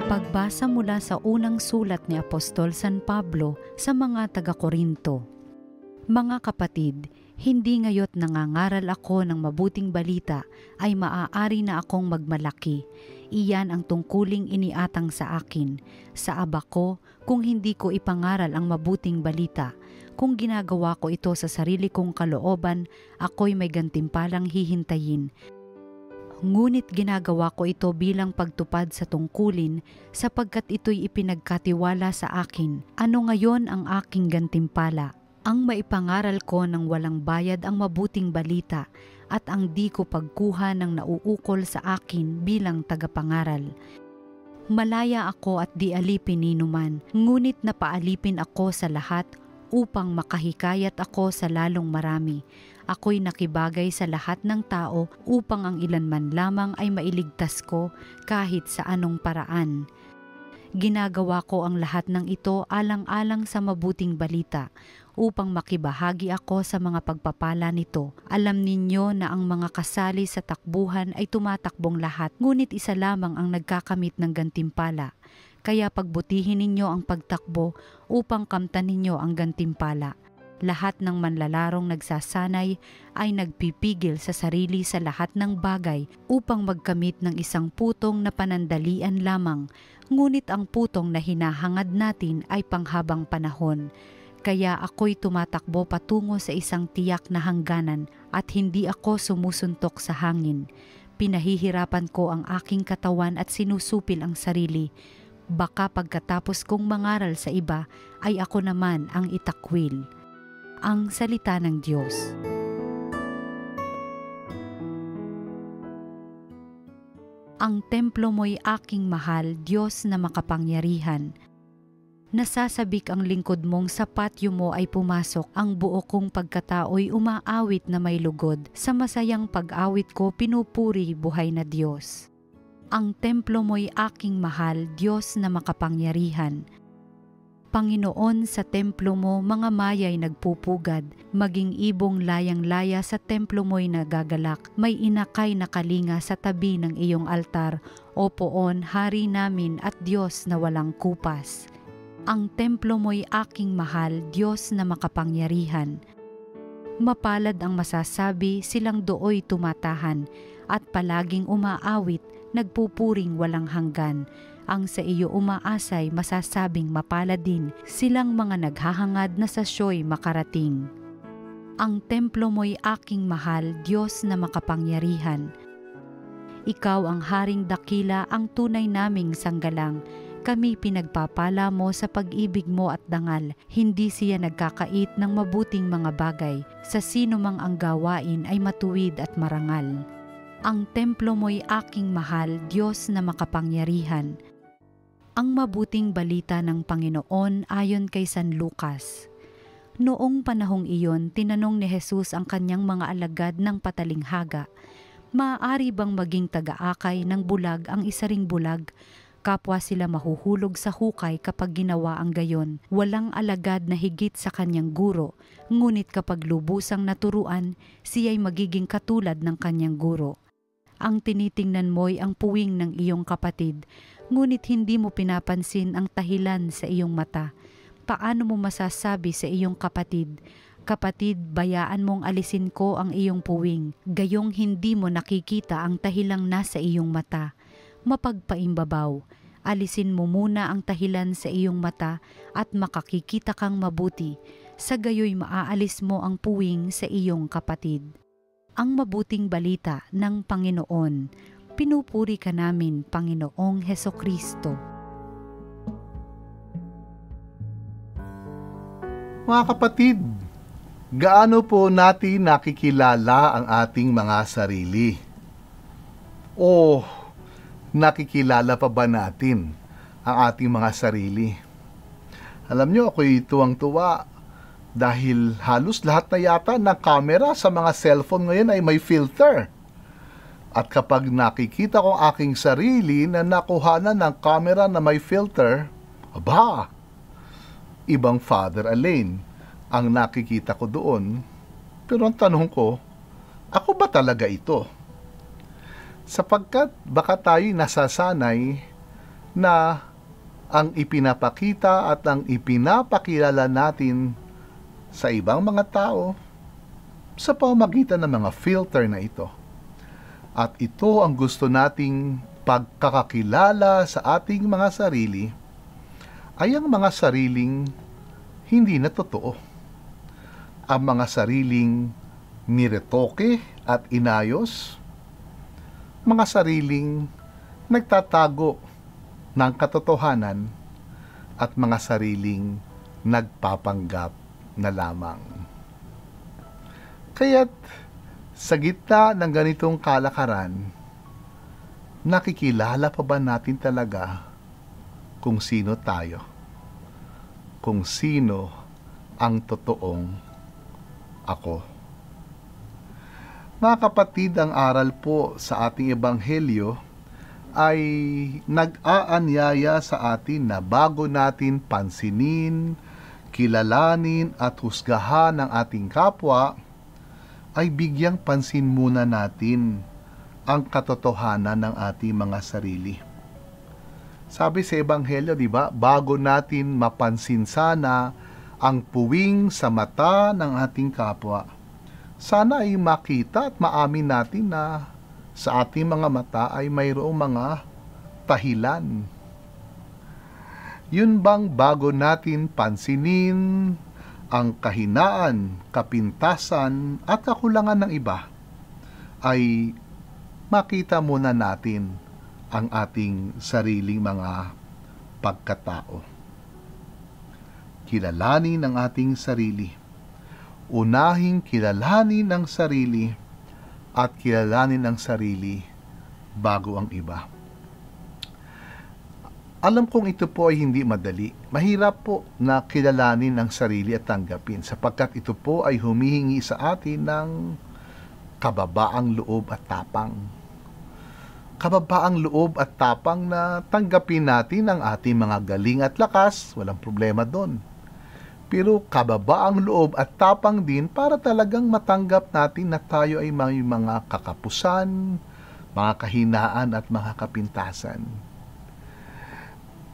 Pagbasa mula sa unang sulat ni Apostol San Pablo sa mga taga-Korinto. Mga kapatid, hindi ngayo't nangangaral ako ng mabuting balita ay maaari na akong magmalaki. Iyan ang tungkuling iniatang sa akin. Sa Aba ko, kung hindi ko ipangaral ang mabuting balita. Kung ginagawa ko ito sa sarili kong kalooban, ako'y may gantimpalang hihintayin. Ngunit ginagawa ko ito bilang pagtupad sa tungkulin sapagkat ito'y ipinagkatiwala sa akin. Ano ngayon ang aking gantimpala? Ang maipangaral ko ng walang bayad ang mabuting balita at ang di ko pagkuha ng nauukol sa akin bilang tagapangaral. Malaya ako at di alipin ninuman, ngunit napaalipin ako sa lahat upang makahikayat ako sa lalong marami. Ako'y nakibagay sa lahat ng tao upang ang ilan man lamang ay mailigtas ko kahit sa anong paraan. Ginagawa ko ang lahat ng ito alang-alang sa mabuting balita upang makibahagi ako sa mga pagpapala nito. Alam ninyo na ang mga kasali sa takbuhan ay tumatakbong lahat, ngunit isa lamang ang nagkakamit ng gantimpala. Kaya pagbutihin ninyo ang pagtakbo upang kamtan ninyo ang gantimpala. Lahat ng manlalarong nagsasanay ay nagpipigil sa sarili sa lahat ng bagay upang magkamit ng isang putong na panandalian lamang, ngunit ang putong na hinahangad natin ay panghabang panahon. Kaya ako'y tumatakbo patungo sa isang tiyak na hangganan at hindi ako sumusuntok sa hangin. Pinahihirapan ko ang aking katawan at sinusupil ang sarili. Baka pagkatapos kong mangaral sa iba ay ako naman ang itakwil. Ang salita ng Diyos. Ang templo mo'y aking mahal, Diyos na makapangyarihan. Nasasabik ang lingkod mong sa patio mo ay pumasok, ang buo kong pagkatao'y umaawit na may lugod. Sa masayang pag-awit ko pinupuri buhay na Diyos. Ang templo mo'y aking mahal, Diyos na makapangyarihan. Panginoon, sa templo mo mga maya'y nagpupugad, maging ibong layang-laya sa templo mo'y nagagalak, may inakay na kalinga sa tabi ng iyong altar, o poon, hari namin at Diyos na walang kupas. Ang templo mo'y aking mahal, Diyos na makapangyarihan. Mapalad ang masasabi, silang dooy tumatahan, at palaging umaawit, nagpupuring walang hanggan. Ang sa iyo umaasay masasabing mapalad din, silang mga naghahangad na sa siyo'y makarating. Ang templo mo'y aking mahal, Diyos na makapangyarihan. Ikaw ang haring dakila, ang tunay naming sanggalang. Kami pinagpapala mo sa pag-ibig mo at dangal. Hindi siya nagkakait ng mabuting mga bagay. Sa sino mang ang gawain ay matuwid at marangal. Ang templo mo'y aking mahal, Diyos na makapangyarihan. Ang mabuting balita ng Panginoon ayon kay San Lucas. Noong panahong iyon, tinanong ni Jesus ang kanyang mga alagad ng patalinghaga, maaari bang maging taga-akay ng bulag ang isa ring bulag? Kapwa sila mahuhulog sa hukay kapag ginawa ang gayon. Walang alagad na higit sa kanyang guro, ngunit kapag lubusang naturuan, siya'y magiging katulad ng kanyang guro. Ang tinitingnan mo'y ang puwing ng iyong kapatid, ngunit hindi mo pinapansin ang tahilan sa iyong mata. Paano mo masasabi sa iyong kapatid, "Kapatid, bayaan mong alisin ko ang iyong puwing," gayong hindi mo nakikita ang tahilang nasa iyong mata? Mapagpaimbabaw, alisin mo muna ang tahilan sa iyong mata at makakikita kang mabuti, sa gayoy maaalis mo ang puwing sa iyong kapatid. Ang mabuting balita ng Panginoon. Pinupuri ka namin, Panginoong Hesukristo. Mga kapatid, gaano po natin nakikilala ang ating mga sarili? O nakikilala pa ba natin ang ating mga sarili? Alam nyo, ako'y tuwang-tuwa Dahil halos lahat na yata ng camera sa mga cellphone ngayon ay may filter. At kapag nakikita ko ang aking sarili na nakuhanan ng camera na may filter, aba, ibang Father Alain ang nakikita ko doon. Pero ang tanong ko, ako ba talaga ito? Sapagkat baka tayo nasasanay na ang ipinapakita at ang ipinapakilala natin sa ibang mga tao sa pamamagitan ng mga filter na ito. At ito ang gusto nating pagkakakilala sa ating mga sarili ay ang mga sariling hindi na totoo. Ang mga sariling niretoke at inayos, mga sariling nagtatago ng katotohanan at mga sariling nagpapanggap na lamang. Kaya't sa gitna ng ganitong kalakaran, nakikilala pa ba natin talaga kung sino tayo? Kung sino ang totoong ako? Mga kapatid, ang aral po sa ating ebanghelyo ay nag-aanyaya sa atin na bago natin pansinin, kilalanin at husgahan ang ating kapwa, ay bigyang pansin muna natin ang katotohanan ng ating mga sarili. Sabi sa ebanghelyo, di ba, bago natin mapansin sana ang puwing sa mata ng ating kapwa, sana ay makita at maamin natin na sa ating mga mata ay mayroong mga tahilan. Yun bang bago natin pansinin ang kahinaan, kapintasan at kakulangan ng iba, ay makita muna natin ang ating sariling mga pagkatao. Kilalanin ang ating sarili. Unahing kilalanin ang sarili at kilalanin ang sarili bago ang iba. Alam kong ito po ay hindi madali. Mahirap po na kilalanin ang sarili at tanggapin sapagkat ito po ay humihingi sa atin ng kababaang loob at tapang. Kababaang loob at tapang na tanggapin natin ang ating mga galing at lakas, walang problema doon. Pero kababaang loob at tapang din para talagang matanggap natin na tayo ay may mga kakapusan, mga kahinaan at mga kapintasan.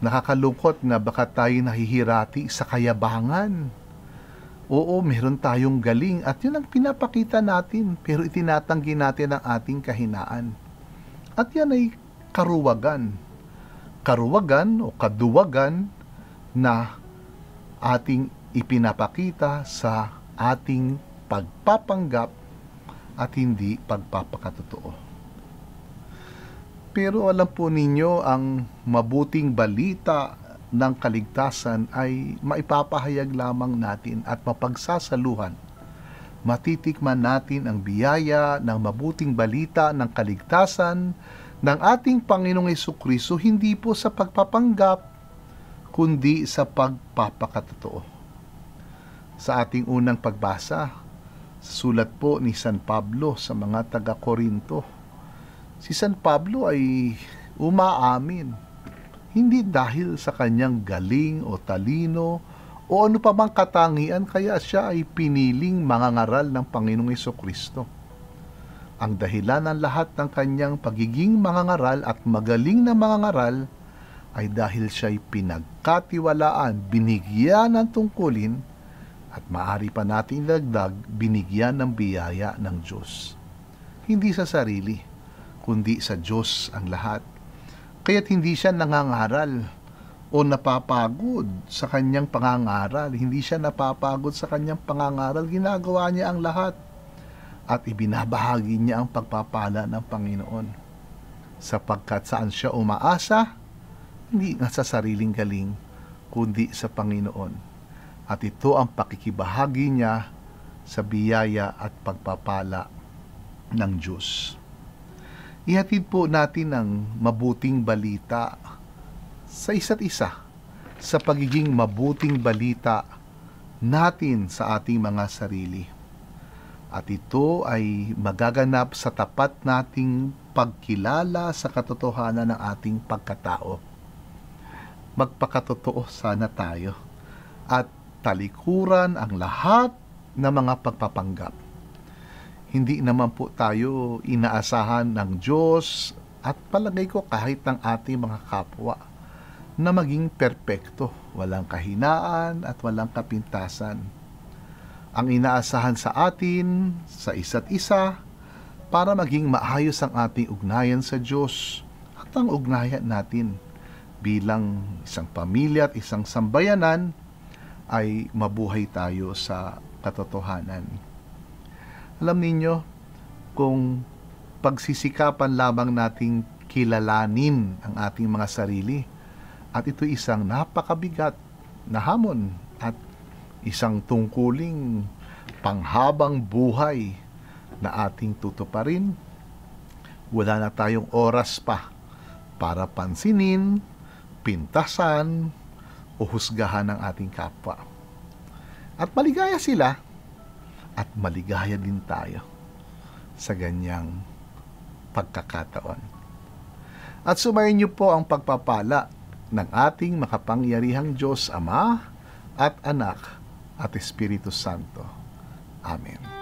Nakakalungkot na baka tayo nahihirati sa kayabangan. Oo, meron tayong galing at yun ang pinapakita natin, pero itinatanggi natin ang ating kahinaan. At yan ay karuwagan. Karuwagan o kaduwagan na ating ipinapakita sa ating pagpapanggap at hindi pagpapakatotoo. Pero alam po ninyo, ang mabuting balita ng kaligtasan ay maipapahayag lamang natin at mapagsasaluhan. Matitikman natin ang biyaya ng mabuting balita ng kaligtasan ng ating Panginoong Hesukristo hindi po sa pagpapanggap, kundi sa pagpapakatotoo. Sa ating unang pagbasa, sa sulat po ni San Pablo sa mga taga-Korinto, si San Pablo ay umaamin, hindi dahil sa kanyang galing o talino o ano pa mang katangian kaya siya ay piniling mangangaral ng Panginoong Hesukristo. Ang dahilan ng lahat ng kanyang pagiging mangangaral at magaling na mangangaral ay dahil siya ay pinagkatiwalaan, binigyan ng tungkulin at maaari pa natin dagdag, binigyan ng biyaya ng Diyos. Hindi sa sarili, kundi sa Diyos ang lahat. Kaya't hindi siya nangangaral o napapagod sa kanyang pangangaral. Hindi siya napapagod sa kanyang pangangaral. Ginagawa niya ang lahat at ibinabahagi niya ang pagpapala ng Panginoon. Sapagkat saan siya umaasa, hindi nga sa sariling galing, kundi sa Panginoon. At ito ang pakikibahagi niya sa biyaya at pagpapala ng Diyos. Ihatid po natin ang mabuting balita sa isa't isa sa pagiging mabuting balita natin sa ating mga sarili. At ito ay magaganap sa tapat nating pagkilala sa katotohanan ng ating pagkatao. Magpakatotoo sana tayo at talikuran ang lahat ng mga pagpapanggap. Hindi naman po tayo inaasahan ng Diyos at palagay ko kahit ng ating mga kapwa na maging perpekto, walang kahinaan at walang kapintasan. Ang inaasahan sa atin, sa isa't isa, para maging maayos ang ating ugnayan sa Diyos at ang ugnayan natin bilang isang pamilya at isang sambayanan ay mabuhay tayo sa katotohanan. Alam ninyo, kung pagsisikapan lamang nating kilalanin ang ating mga sarili, at ito isang napakabigat na hamon at isang tungkuling panghabang buhay na ating tutuparin, wala na tayong oras pa para pansinin, pintasan, o husgahan ng ating kapwa. At maligaya sila, at maligaya din tayo sa ganyang pagkakataon. At sumayin niyo po ang pagpapala ng ating makapangyarihang Diyos Ama at Anak at Espiritu Santo. Amen.